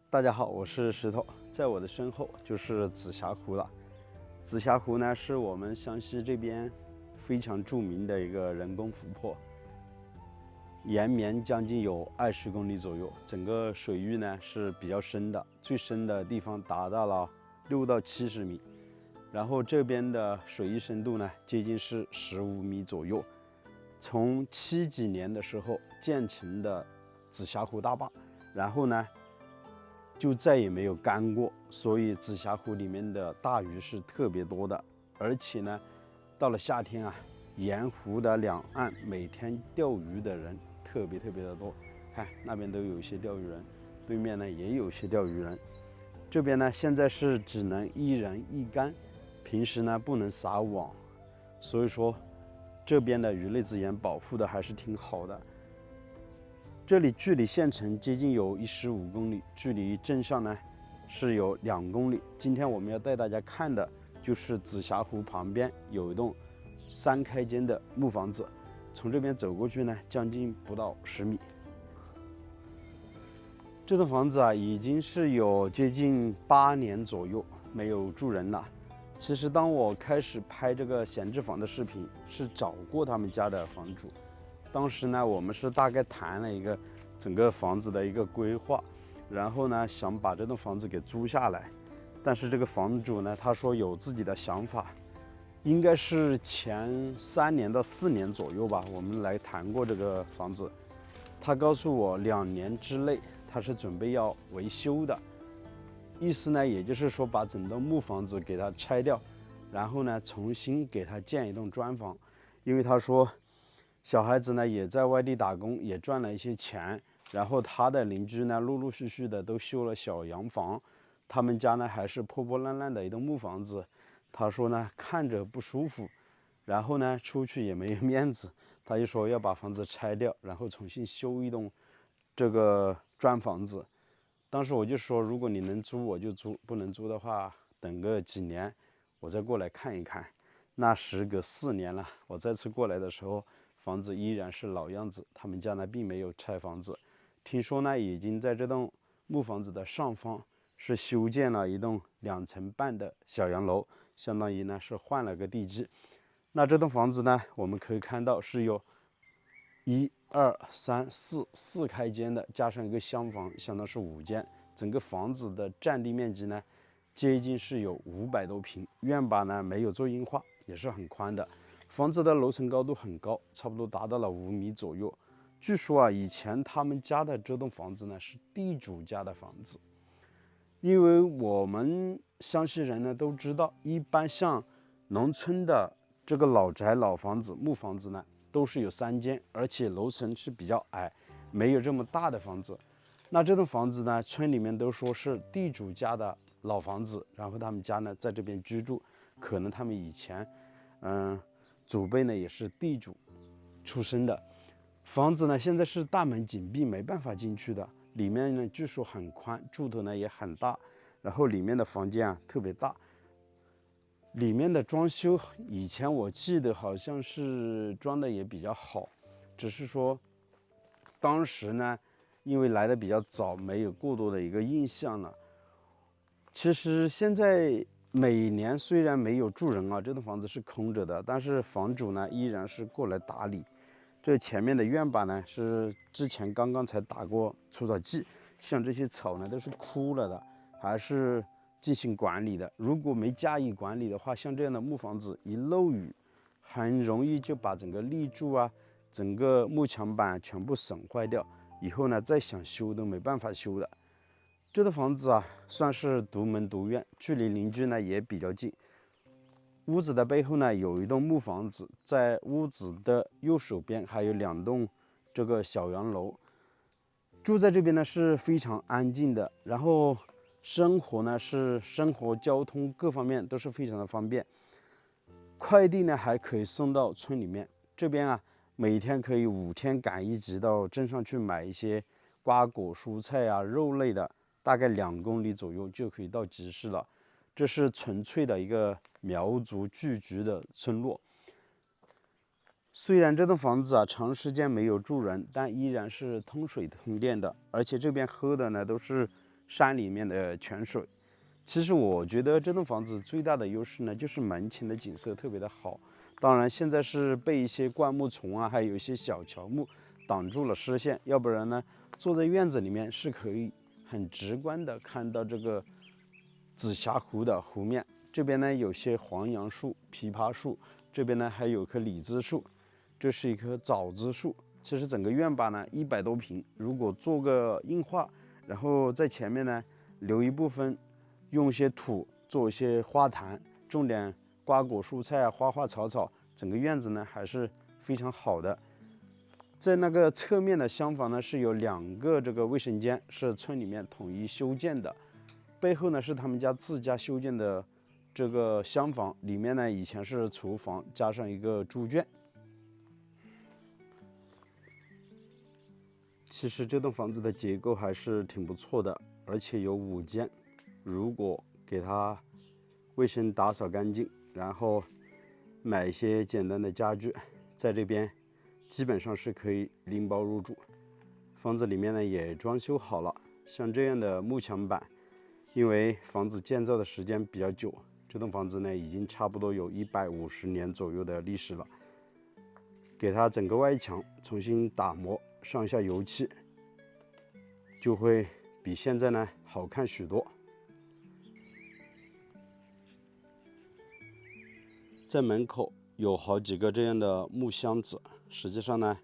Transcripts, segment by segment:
大家好，我是石头，在我的身后就是紫霞湖了。紫霞湖呢，是我们湘西这边非常著名的一个人工湖泊，延绵将近有20公里左右，整个水域呢是比较深的，最深的地方达到了6到70米，然后这边的水域深度呢接近是15米左右。从70几年的时候建成的紫霞湖大坝，然后呢就再也没有干过，所以紫霞湖里面的大鱼是特别多的，而且呢，到了夏天啊，沿湖的两岸每天钓鱼的人特别的多。看那边都有一些钓鱼人，对面呢也有些钓鱼人。这边呢现在是只能1人1竿，平时呢不能撒网，所以说这边的鱼类资源保护的还是挺好的。这里距离县城接近有15公里，距离镇上呢是有2公里。今天我们要带大家看的就是紫霞湖旁边有一栋3开间的木房子，从这边走过去呢，将近不到10米。这栋房子啊，已经是有接近8年左右没有住人了。其实当我开始拍这个闲置房的视频，是找过他们家的房主。当时呢，我们是大概谈了一个整个房子的一个规划，然后呢，想把这栋房子给租下来。但是这个房主呢，他说有自己的想法，应该是前3年到4年左右吧，我们来谈过这个房子。他告诉我2年之内他是准备要维修的，意思呢，也就是说把整栋木房子给它拆掉，然后呢，重新给它建一栋砖房，因为他说小孩子呢也在外地打工，也赚了一些钱，然后他的邻居呢陆陆续续的都修了小洋房，他们家呢还是破破烂烂的一栋木房子，他说呢看着不舒服，然后呢出去也没有面子，他就说要把房子拆掉，然后重新修一栋这个砖房子。当时我就说，如果你能租我就租，不能租的话等个几年我再过来看一看。那时隔4年了，我再次过来的时候，房子依然是老样子，他们家呢并没有拆房子。听说呢已经在这栋木房子的上方是修建了一栋2层半的小洋楼，相当于呢是换了个地基。那这栋房子呢，我们可以看到是有1、2、3、4开间的，加上一个厢房，相当是5间。整个房子的占地面积呢，接近是有500多平。院坝呢没有做硬化，也是很宽的。房子的楼层高度很高，差不多达到了5米左右。据说啊，以前他们家的这栋房子呢是地主家的房子，因为我们湘西人呢都知道，一般像农村的这个老宅、老房子、木房子呢，都是有3间，而且楼层是比较矮，没有这么大的房子。那这栋房子呢，村里面都说是地主家的老房子，然后他们家呢在这边居住，可能他们以前，祖辈呢也是地主出身的。房子呢现在是大门紧闭，没办法进去的。里面呢据说很宽，柱头呢也很大，然后里面的房间啊特别大。里面的装修以前我记得好像是装的也比较好，只是说当时呢，因为来的比较早，没有过多的一个印象了。其实现在每年虽然没有住人啊，这栋房子是空着的，但是房主呢依然是过来打理。这前面的院坝呢是之前刚刚才打过除草剂，像这些草呢都是枯了的，还是进行管理的。如果没加以管理的话，像这样的木房子一漏雨，很容易就把整个立柱啊、整个木墙板全部损坏掉，以后呢再想修都没办法修的。这套房子啊，算是独门独院，距离邻居呢也比较近。屋子的背后呢有一栋木房子，在屋子的右手边还有2栋这个小洋楼。住在这边呢是非常安静的，然后生活呢是生活交通各方面都是非常的方便。快递呢还可以送到村里面，这边啊每天可以5天赶1集到镇上去买一些瓜果蔬菜啊、肉类的，大概2公里左右就可以到集市了。这是纯粹的一个苗族聚居的村落。虽然这栋房子啊长时间没有住人，但依然是通水通电的，而且这边喝的呢都是山里面的泉水。其实我觉得这栋房子最大的优势呢，就是门前的景色特别的好。当然现在是被一些灌木丛啊，还有一些小乔木挡住了视线，要不然呢，坐在院子里面是可以很直观的看到这个紫霞湖的湖面。这边呢有些黄杨树、枇杷树，这边呢还有棵李子树，这是一棵枣子树。其实整个院坝呢100多平，如果做个硬化，然后在前面呢留一部分，用一些土做一些花坛，种点瓜果蔬菜啊、花花草草，整个院子呢还是非常好的。在那个侧面的厢房呢，是有2个这个卫生间，是村里面统一修建的。背后呢是他们家自家修建的这个厢房，里面呢以前是厨房加上一个猪圈。其实这栋房子的结构还是挺不错的，而且有5间。如果给它卫生打扫干净，然后买一些简单的家具，在这边基本上是可以拎包入住。房子里面呢也装修好了，像这样的幕墙板，因为房子建造的时间比较久，这栋房子呢已经差不多有150年左右的历史了。给它整个外墙重新打磨，上下油漆，就会比现在呢好看许多。在门口有好几个这样的木箱子，实际上呢，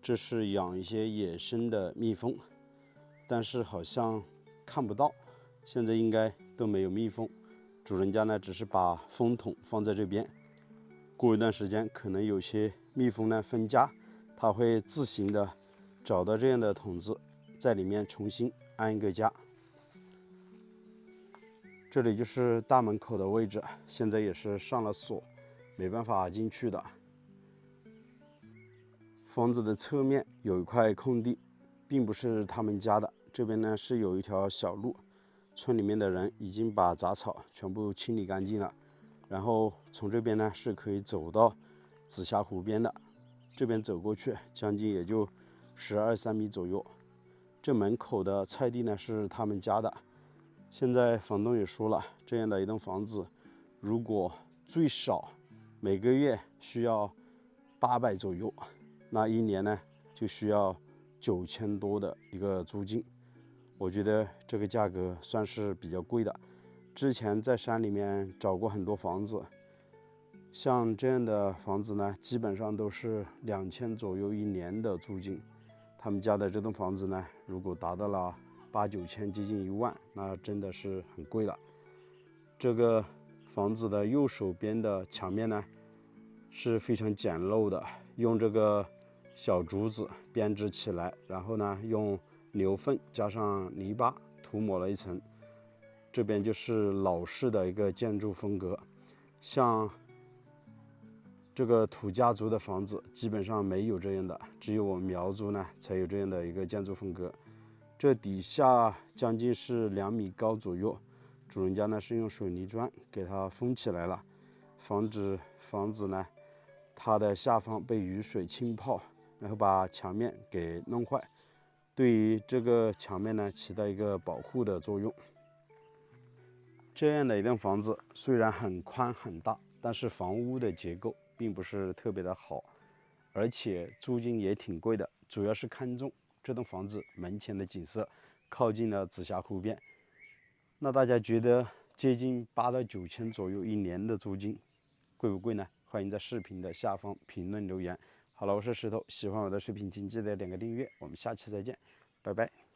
这是养一些野生的蜜蜂，但是好像看不到，现在应该都没有蜜蜂。主人家呢，只是把蜂桶放在这边，过一段时间，可能有些蜜蜂呢分家，它会自行的找到这样的桶子，在里面重新安一个家。这里就是大门口的位置，现在也是上了锁，没办法进去的。房子的侧面有一块空地，并不是他们家的，这边呢是有一条小路，村里面的人已经把杂草全部清理干净了，然后从这边呢是可以走到紫霞湖边的，这边走过去将近也就12、13米左右。这门口的菜地呢是他们家的。现在房东也说了，这样的一栋房子，如果最少每个月需要800左右，那1年呢就需要9000多的一个租金。我觉得这个价格算是比较贵的。之前在山里面找过很多房子，像这样的房子呢，基本上都是2000左右1年的租金。他们家的这栋房子呢，如果达到了8、9千，接近1万，那真的是很贵了。这个房子的右手边的墙面呢是非常简陋的，用这个小竹子编织起来，然后呢用牛粪加上泥巴涂抹了一层。这边就是老式的一个建筑风格，像这个土家族的房子基本上没有这样的，只有我们苗族呢才有这样的一个建筑风格。这底下将近是2米高左右，主人家呢是用水泥砖给它封起来了，防止房子呢它的下方被雨水浸泡，然后把墙面给弄坏，对于这个墙面呢起到一个保护的作用。这样的一栋房子虽然很宽很大，但是房屋的结构并不是特别的好，而且租金也挺贵的，主要是看中这栋房子门前的景色，靠近了紫霞湖边。那大家觉得接近8到9千左右1年的租金贵不贵呢？欢迎在视频的下方评论留言。好了，我是石头，喜欢我的视频请记得点个订阅，我们下期再见，拜拜。